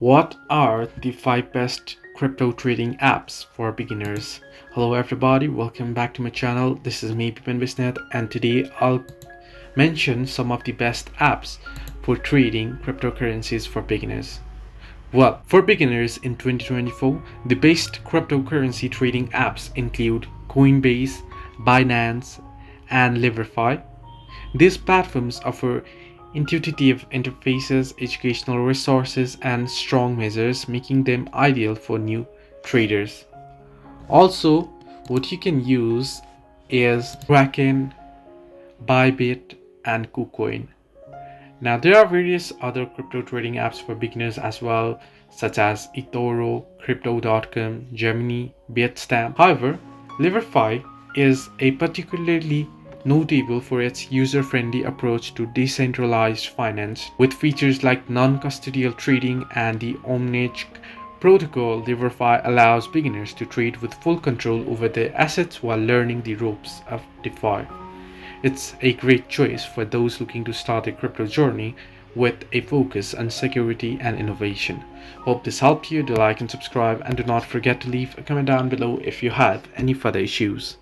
What are the 5 best crypto trading apps for beginners? Hello everybody, welcome back to my channel. This is me, Bitstamp, and today I'll mention some of the best apps for trading cryptocurrencies for beginners. Well, for beginners in 2024, the best cryptocurrency trading apps include Coinbase, Binance, and Livery. These platforms offer intuitive interfaces, educational resources, and strong measures, making them ideal for new traders. Also, what you can use is Kraken, Bybit, and KuCoin. Now, there are various other crypto trading apps for beginners as well, such as eToro, Crypto.com, Gemini, Bitstamp. However, Livery is a particularly notable for its user-friendly approach to decentralized finance, with features like non-custodial trading and the Omnic protocol. Livery allows beginners to trade with full control over their assets while learning the ropes of DeFi. It's a great choice for those looking to start a crypto journey with a focus on security and innovation. Hope this helped you. Do like and subscribe, and do not forget to leave a comment down below if you have any further issues.